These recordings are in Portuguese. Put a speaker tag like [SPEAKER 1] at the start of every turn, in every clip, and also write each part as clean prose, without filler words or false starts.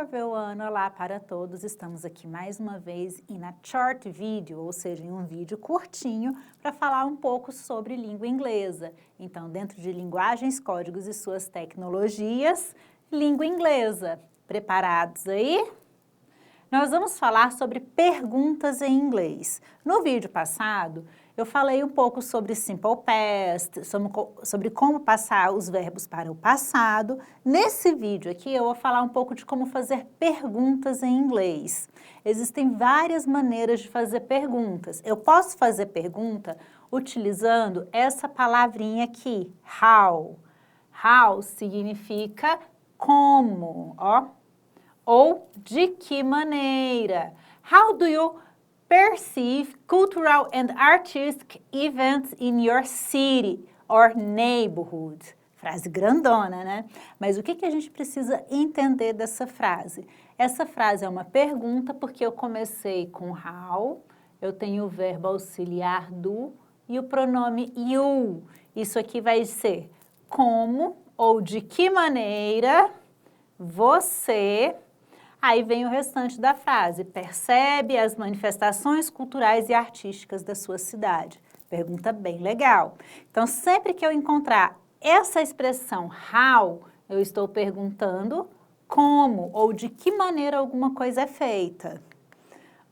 [SPEAKER 1] everyone! Olá para todos! Estamos aqui mais uma vez em a short video, ou seja, em um vídeo curtinho para falar um pouco sobre língua inglesa. Então, dentro de linguagens, códigos e suas tecnologias, língua inglesa. Preparados aí? Nós vamos falar sobre perguntas em inglês. No vídeo passado, eu falei um pouco sobre simple past, sobre como passar os verbos para o passado. Nesse vídeo aqui, eu vou falar um pouco de como fazer perguntas em inglês. Existem várias maneiras de fazer perguntas. Eu posso fazer pergunta utilizando essa palavrinha aqui, how. How significa como, ó. Ou de que maneira? How do you perceive cultural and artistic events in your city or neighborhood? Frase grandona, né? Mas o que a gente precisa entender dessa frase? Essa frase é uma pergunta porque eu comecei com how, eu tenho o verbo auxiliar do e o pronome you. Isso aqui vai ser como ou de que maneira você... Aí vem o restante da frase, percebe as manifestações culturais e artísticas da sua cidade. Pergunta bem legal. Então, sempre que eu encontrar essa expressão how, eu estou perguntando como ou de que maneira alguma coisa é feita.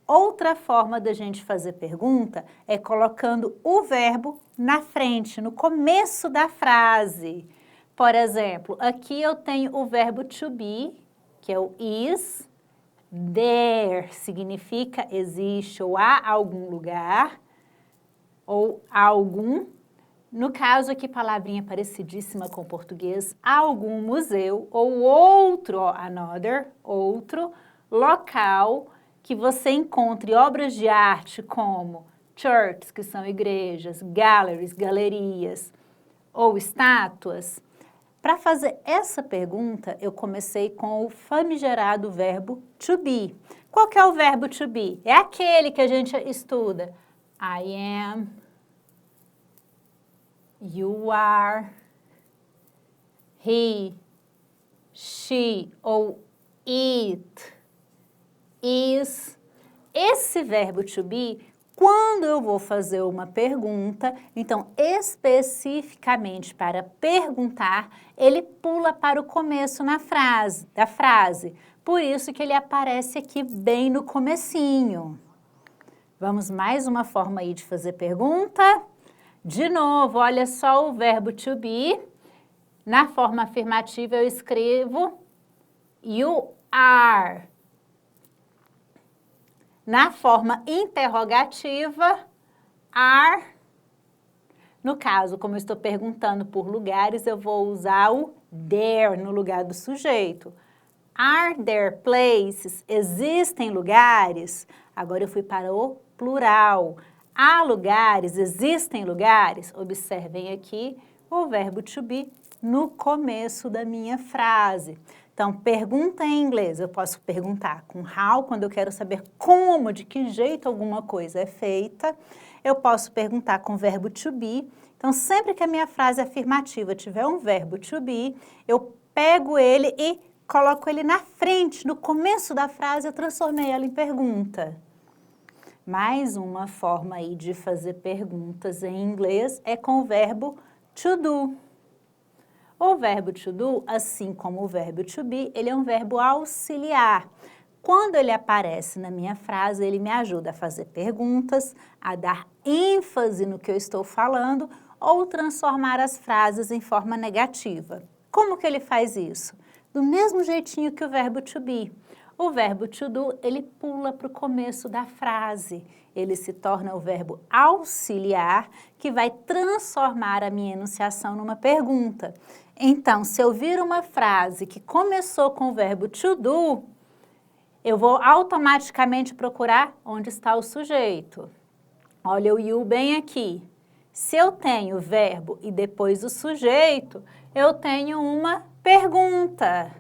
[SPEAKER 1] Outra forma da gente fazer pergunta é colocando o verbo na frente, no começo da frase. Por exemplo, aqui eu tenho o verbo to be, que é o is, there significa existe ou há algum lugar, ou algum, no caso aqui palavrinha parecidíssima com o português, algum museu, ou outro, ó, another, outro local que você encontre obras de arte como churches, que são igrejas, galleries, galerias, ou estátuas. Para fazer essa pergunta, eu comecei com o famigerado verbo to be. Qual que é o verbo to be? É aquele que a gente estuda. I am, you are, he, she ou it, is. Esse verbo to be, quando eu vou fazer uma pergunta, então especificamente para perguntar, ele pula para o começo da frase. Por isso que ele aparece aqui bem no comecinho. Vamos mais uma forma aí de fazer pergunta. De novo, olha só o verbo to be. Na forma afirmativa eu escrevo you are. Na forma interrogativa, are. No caso, como eu estou perguntando por lugares, eu vou usar o there no lugar do sujeito. Are there places? Existem lugares? Agora eu fui para o plural. Há lugares? Existem lugares? Observem aqui o verbo to be no começo da minha frase. Então, pergunta em inglês, eu posso perguntar com how, quando eu quero saber como, de que jeito alguma coisa é feita. Eu posso perguntar com o verbo to be. Então, sempre que a minha frase afirmativa tiver um verbo to be, eu pego ele e coloco ele na frente, no começo da frase, eu transformei ela em pergunta. Mais uma forma aí de fazer perguntas em inglês é com o verbo to do. O verbo to do, assim como o verbo to be, ele é um verbo auxiliar. Quando ele aparece na minha frase, ele me ajuda a fazer perguntas, a dar ênfase no que eu estou falando ou transformar as frases em forma negativa. Como que ele faz isso? Do mesmo jeitinho que o verbo to be. O verbo to do, ele pula para o começo da frase. Ele se torna o verbo auxiliar que vai transformar a minha enunciação numa pergunta. Então, se eu vir uma frase que começou com o verbo to do, eu vou automaticamente procurar onde está o sujeito. Olha o you bem aqui. Se eu tenho o verbo e depois o sujeito, eu tenho uma pergunta.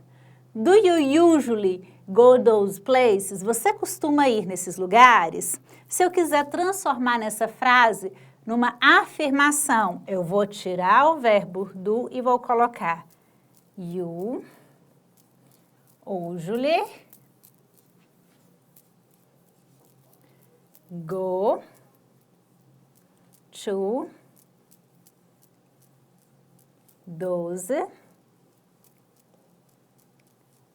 [SPEAKER 1] Do you usually go those places? Você costuma ir nesses lugares? Se eu quiser transformar nessa frase numa afirmação, eu vou tirar o verbo do e vou colocar you usually go to those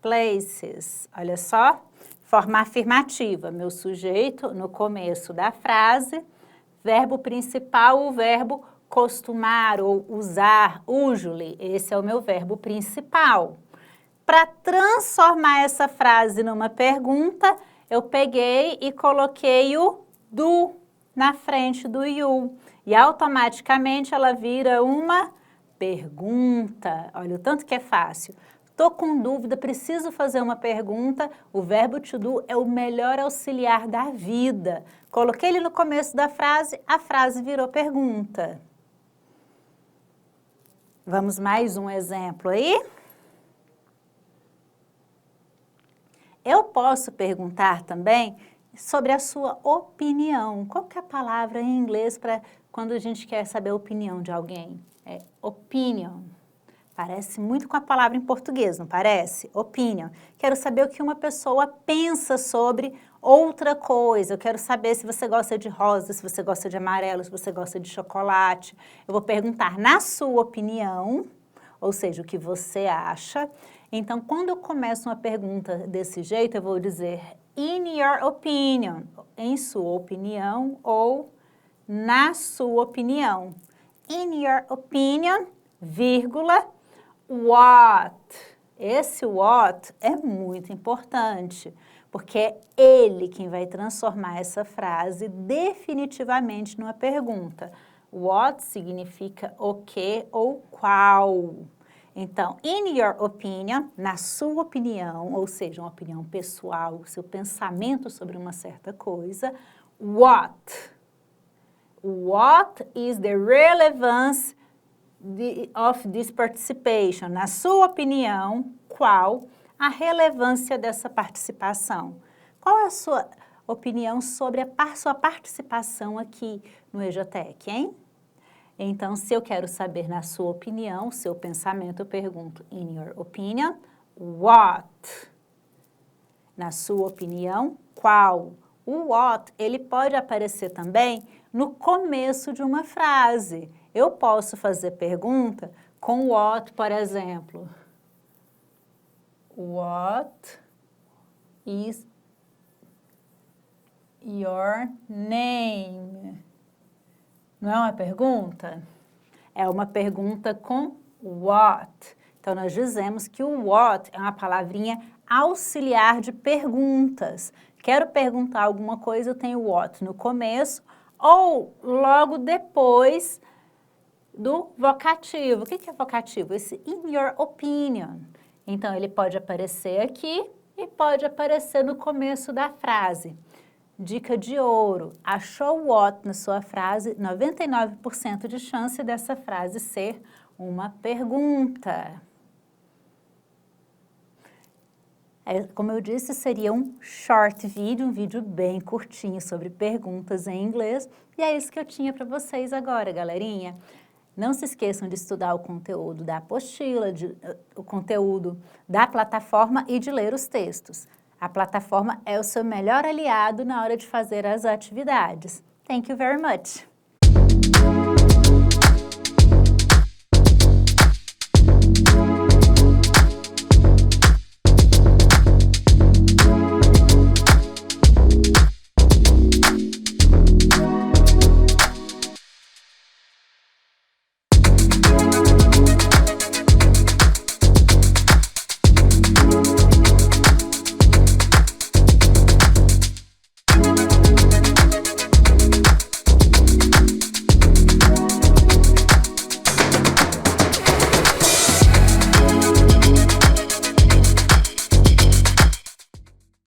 [SPEAKER 1] places. Olha só, forma afirmativa, meu sujeito no começo da frase, verbo principal, o verbo costumar ou usar, usually, esse é o meu verbo principal. Para transformar essa frase numa pergunta, eu peguei e coloquei o do na frente do you. E automaticamente ela vira uma pergunta. Olha o tanto que é fácil. Estou com dúvida, preciso fazer uma pergunta. O verbo to do é o melhor auxiliar da vida. Coloquei ele no começo da frase, a frase virou pergunta. Vamos mais um exemplo aí? Eu posso perguntar também sobre a sua opinião. Qual que é a palavra em inglês para quando a gente quer saber a opinião de alguém? É opinion. Parece muito com a palavra em português, não parece? Opinion. Quero saber o que uma pessoa pensa sobre outra coisa. Eu quero saber se você gosta de rosa, se você gosta de amarelo, se você gosta de chocolate. Eu vou perguntar na sua opinião, ou seja, o que você acha. Então, quando eu começo uma pergunta desse jeito, eu vou dizer in your opinion, em sua opinião ou na sua opinião. In your opinion, vírgula, what? Esse what é muito importante, porque é ele quem vai transformar essa frase definitivamente numa pergunta. What significa o que ou qual. Então, in your opinion, na sua opinião, ou seja, uma opinião pessoal, seu pensamento sobre uma certa coisa, what? What is the relevance of this participation? Na sua opinião, qual a relevância dessa participação? Qual é a sua opinião sobre a sua participação aqui no EJTEC, hein? Então, se eu quero saber na sua opinião, seu pensamento, eu pergunto in your opinion, what? Na sua opinião, qual? O what, ele pode aparecer também no começo de uma frase. Eu posso fazer pergunta com what, por exemplo. What is your name? Não é uma pergunta? É uma pergunta com what. Então, nós dizemos que o what é uma palavrinha auxiliar de perguntas. Quero perguntar alguma coisa, eu tenho what no começo ou logo depois do vocativo. O que é vocativo? Esse in your opinion. Então, ele pode aparecer aqui e pode aparecer no começo da frase. Dica de ouro, achou what na sua frase, 99% de chance dessa frase ser uma pergunta. Como eu disse, seria um short video, um vídeo bem curtinho sobre perguntas em inglês. E é isso que eu tinha para vocês agora, galerinha. Não se esqueçam de estudar o conteúdo da apostila, o conteúdo da plataforma e de ler os textos. A plataforma é o seu melhor aliado na hora de fazer as atividades. Thank you very much!